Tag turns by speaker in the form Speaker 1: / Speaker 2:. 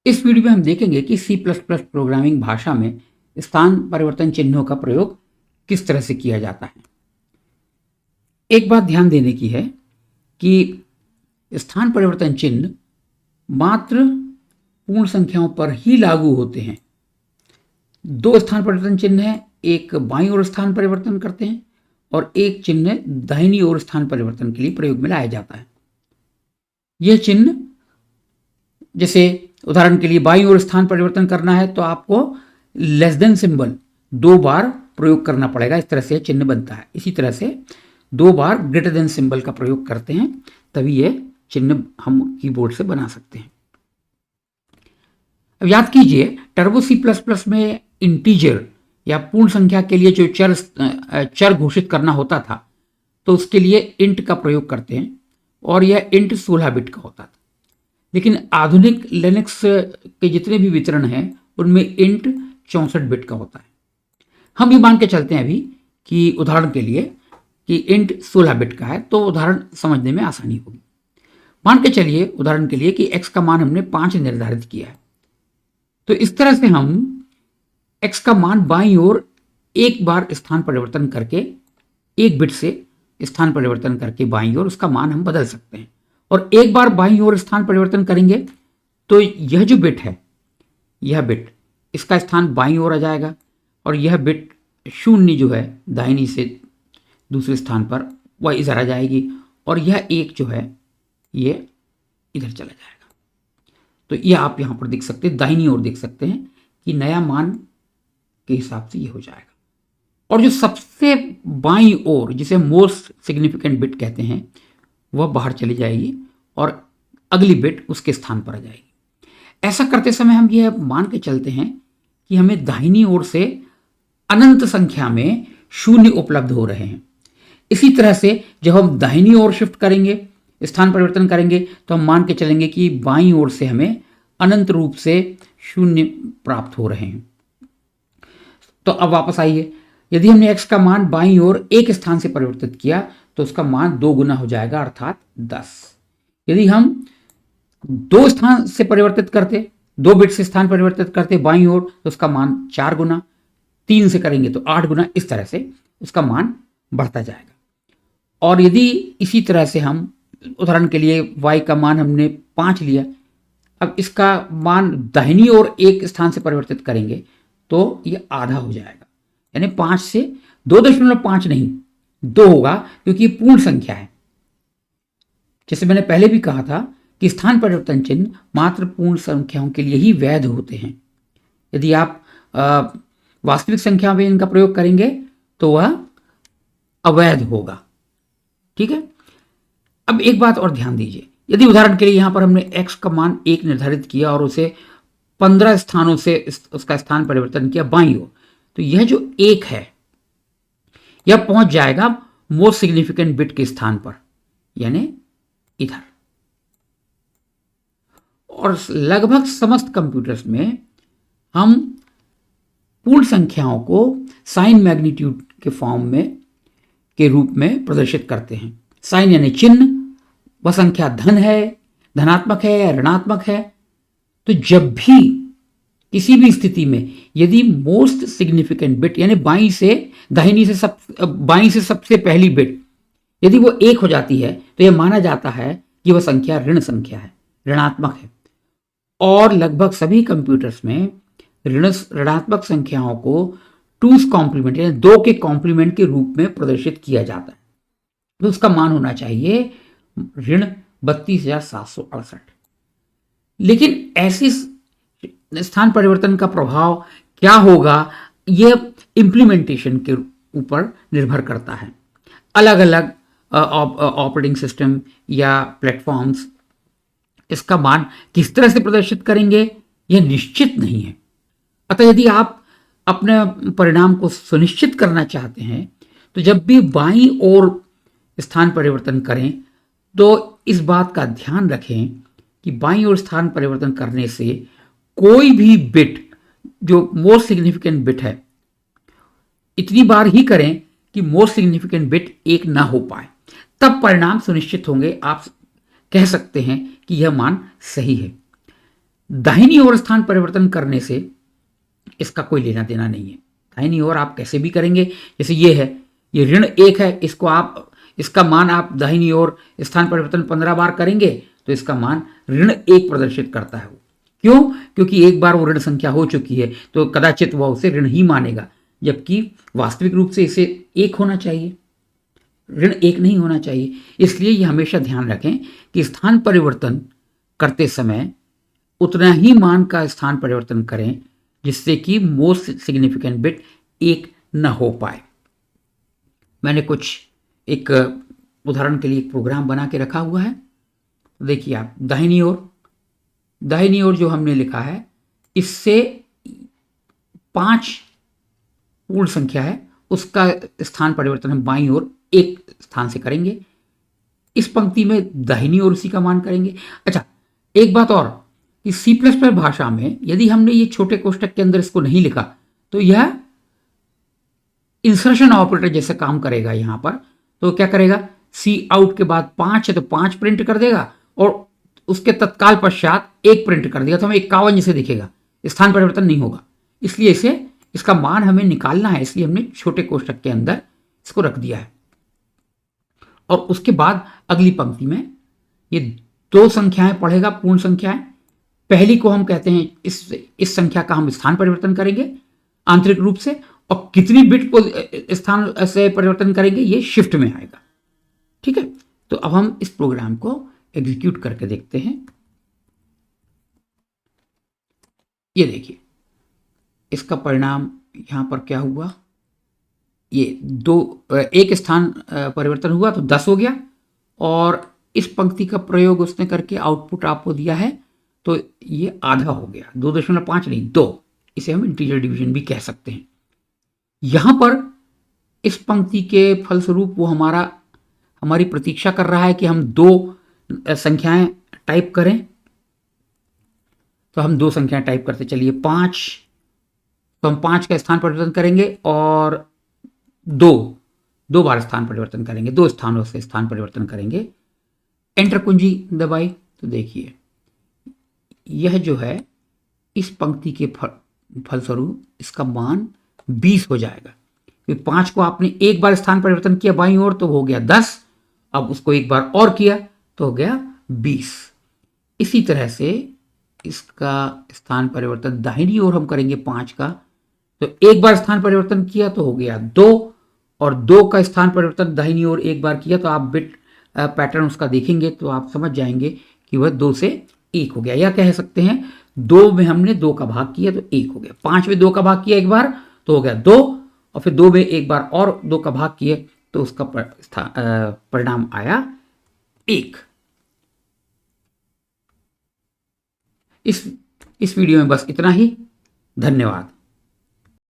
Speaker 1: इस वीडियो में हम देखेंगे कि C++ प्रोग्रामिंग भाषा में स्थान परिवर्तन चिन्हों का प्रयोग किस तरह से किया जाता है। एक बात ध्यान देने की है कि स्थान परिवर्तन चिन्ह मात्र पूर्ण संख्याओं पर ही लागू होते हैं। दो स्थान परिवर्तन चिन्ह हैं, एक बाईं ओर स्थान परिवर्तन करते हैं और एक चिन्ह दाहिनी ओर स्थान परिवर्तन के लिए प्रयोग में लाया जाता है। यह चिन्ह, जैसे उदाहरण के लिए बाईं ओर स्थान परिवर्तन करना है तो आपको लेस देन सिंबल 2 बार प्रयोग करना पड़ेगा, इस तरह से चिन्ह बनता है। इसी तरह से 2 बार ग्रेटर देन सिंबल का प्रयोग करते हैं, तभी यह चिन्ह हम कीबोर्ड से बना सकते हैं। अब याद कीजिए, टर्बो C++ में इंटीजर या पूर्ण संख्या के लिए जो चर घोषित करना होता था तो उसके लिए इंट का प्रयोग करते हैं और यह इंट 16 बिट का होता था। लेकिन आधुनिक लिनक्स के जितने भी वितरण हैं उनमें इंट 64 बिट का होता है। हम ये मान के चलते हैं अभी कि उदाहरण के लिए कि इंट 16 बिट का है, तो उदाहरण समझने में आसानी होगी। मान के चलिए उदाहरण के लिए कि x का मान हमने 5 निर्धारित किया है, तो इस तरह से हम x का मान बाईं ओर एक बार स्थान परिवर्तन करके, एक बिट से स्थान परिवर्तन करके बाईं ओर उसका मान हम बदल सकते हैं। और एक बार बाईं ओर स्थान परिवर्तन करेंगे तो यह जो बिट है, यह बिट इसका स्थान बाईं ओर आ जाएगा और यह बिट 0 जो है दाहिनी से दूसरे स्थान पर वह इधर आ जाएगी और यह 1 जो है ये इधर चला जाएगा। तो यह आप यहां पर देख सकते हैं, दाहिनी ओर देख सकते हैं कि नया मान के हिसाब से ये हो जाएगा। और जो सबसे बाईं ओर, जिसे मोस्ट सिग्निफिकेंट बिट कहते हैं, वह बाहर चली जाएगी और अगली बिट उसके स्थान पर आ जाएगी। ऐसा करते समय हम यह मान के चलते हैं कि हमें दाहिनी ओर से अनंत संख्या में 0 उपलब्ध हो रहे हैं। इसी तरह से जब हम दाहिनी ओर शिफ्ट करेंगे, स्थान परिवर्तन करेंगे, तो हम मान के चलेंगे कि बाईं ओर से हमें अनंत रूप से 0 प्राप्त हो रहे हैं। तो अब वापस आइए, यदि हमने x का मान बाईं ओर एक स्थान से परिवर्तित किया तो उसका मान 2 गुना हो जाएगा, अर्थात 10। यदि हम 2 स्थान से परिवर्तित करते, 2 बिट से स्थान परिवर्तित करते बाईं ओर, तो उसका मान 4 गुना, 3 से करेंगे तो 8 गुना, इस तरह से उसका मान बढ़ता जाएगा। और यदि इसी तरह से हम उदाहरण के लिए y का मान हमने 5 लिया, अब इसका मान दाहिनी ओर एक स्थान से परिवर्तित करेंगे तो ये आधा हो जाएगा, यानी 5 से 2.5 नहीं 2 होगा, क्योंकि ये पूर्ण संख्या है। जैसे मैंने पहले भी कहा था कि स्थान परिवर्तन चिन्ह मात्र पूर्ण संख्याओं के लिए ही वैध होते हैं। यदि आप वास्तविक संख्या में इनका प्रयोग करेंगे तो वह अवैध होगा। ठीक है। अब एक बात और ध्यान दीजिए, यदि उदाहरण के लिए यहां पर हमने x का मान 1 निर्धारित किया और उसे 15 स्थानों से उसका स्थान परिवर्तन किया बाईं ओर, तो यह जो 1 है यह पहुंच जाएगा मोस्ट सिग्निफिकेंट बिट के स्थान पर, यानी इधर। और लगभग समस्त कंप्यूटर्स में हम पूर्ण संख्याओं को साइन मैग्नीट्यूड के फॉर्म में के रूप में प्रदर्शित करते हैं। साइन यानी चिन्ह, वह संख्या धन है, धनात्मक है या ऋणात्मक है। तो जब भी किसी भी स्थिति में यदि मोस्ट सिग्निफिकेंट बिट यानी बाईं से सबसे पहली बिट यदि वो 1 हो जाती है तो यह माना जाता है कि वह संख्या ऋण संख्या है, ऋणात्मक है। और लगभग सभी कंप्यूटर्स में ऋणात्मक संख्याओं को 2's कॉम्प्लीमेंट यानी 2 के कॉम्प्लीमेंट के रूप में प्रदर्शित किया जाता है। तो उसका मान होना चाहिए ऋण 32,768। लेकिन ऐसे स्थान परिवर्तन का प्रभाव क्या होगा, यह इंप्लीमेंटेशन के ऊपर निर्भर करता है। अलग अलग ऑपरेटिंग सिस्टम या प्लेटफॉर्म्स इसका मान किस तरह से प्रदर्शित करेंगे यह निश्चित नहीं है। अतः यदि आप अपने परिणाम को सुनिश्चित करना चाहते हैं तो जब भी बाईं ओर स्थान परिवर्तन करें तो इस बात का ध्यान रखें कि बाईं ओर स्थान परिवर्तन करने से कोई भी बिट जो मोस्ट सिग्निफिकेंट बिट है, इतनी बार ही करें कि मोस्ट सिग्निफिकेंट बिट 1 ना हो पाए, तब परिणाम सुनिश्चित होंगे। आप कह सकते हैं कि यह मान सही है। दाहिनी ओर स्थान परिवर्तन करने से इसका कोई लेना देना नहीं है। दाहिनी ओर आप कैसे भी करेंगे, जैसे ये है, ये ऋण 1 है, इसको आप, इसका मान आप दाहिनी ओर स्थान परिवर्तन 15 बार करेंगे तो इसका मान ऋण 1 प्रदर्शित करता है। क्यों? क्योंकि एक बार वो ऋण संख्या हो चुकी है तो कदाचित वह उसे ऋण ही मानेगा, जबकि वास्तविक रूप से इसे 1 होना चाहिए, ऋण 1 नहीं होना चाहिए। इसलिए ये हमेशा ध्यान रखें कि स्थान परिवर्तन करते समय उतना ही मान का स्थान परिवर्तन करें जिससे कि मोस्ट सिग्निफिकेंट बिट 1 न हो पाए। मैंने कुछ एक उदाहरण के लिए एक प्रोग्राम बना के रखा हुआ है। देखिए आप, दाहिनी ओर जो हमने लिखा है, इससे 5 पूर्ण संख्या है, उसका स्थान परिवर्तन हम बाईं ओर 1 स्थान से करेंगे। इस पंक्ति में दाहिनी ओर उसी का मान करेंगे। अच्छा, एक बात और कि C++ भाषा में यदि हमने ये छोटे कोष्टक के अंदर इसको नहीं लिखा तो यह इंसर्शन ऑपरेटर जैसे काम करेगा। यहां पर तो क्या करेगा, सी आउट के बाद 5 है तो 5 प्रिंट कर देगा और उसके तत्काल पश्चात 1 प्रिंट कर देगा, तो हमें 51 जैसे दिखेगा, स्थान परिवर्तन नहीं होगा। इसलिए इसे, इसका मान हमें निकालना है, इसलिए हमने छोटे कोष्टक के अंदर इसको रख दिया है। और उसके बाद अगली पंक्ति में ये 2 संख्याएं पढ़ेगा, पूर्ण संख्याएं। पहली को हम कहते हैं, इस संख्या का हम स्थान परिवर्तन करेंगे आंतरिक रूप से, और कितनी बिट को स्थान से परिवर्तन करेंगे ये शिफ्ट में आएगा। ठीक है, तो अब हम इस प्रोग्राम को एग्जीक्यूट करके देखते हैं। ये देखिए, इसका परिणाम यहां पर क्या हुआ, ये 1 स्थान परिवर्तन हुआ तो 10 हो गया, और इस पंक्ति का प्रयोग उसने करके आउटपुट आपको दिया है तो ये आधा हो गया, 2.5 नहीं 2। इसे हम इंटीजर डिवीजन भी कह सकते हैं। यहां पर इस पंक्ति के फलस्वरूप वो हमारी प्रतीक्षा कर रहा है कि हम 2 संख्याएं टाइप करें। तो हम 2 संख्याएं टाइप करते चलिए। 5, तो हम 5 का स्थान परिवर्तन करेंगे और 2 बार स्थान परिवर्तन करेंगे, 2 स्थानों से स्थान परिवर्तन करेंगे। एंटर कुंजी दबाई तो देखिए यह जो है इस पंक्ति के फलस्वरूप इसका मान 20 हो जाएगा। क्योंकि 5 को आपने 1 बार स्थान परिवर्तन किया बाईं ओर तो हो गया 10, अब उसको 1 बार और किया तो हो गया 20। इसी तरह से इसका स्थान परिवर्तन दाहिनी ओर हम करेंगे 5 का, तो 1 बार स्थान परिवर्तन किया तो हो गया 2, और 2 का स्थान परिवर्तन दाहिनी ओर 1 बार किया तो आप बिट पैटर्न उसका देखेंगे तो आप समझ जाएंगे कि वह 2 से 1 हो गया। या कह सकते हैं 2 में हमने 2 का भाग किया तो 1 हो गया, 5 में 2 का भाग किया 1 बार तो हो गया 2, और फिर 2 में 1 बार और 2 का भाग किए तो उसका परिणाम आया 1। इस वीडियो में बस इतना ही। धन्यवाद।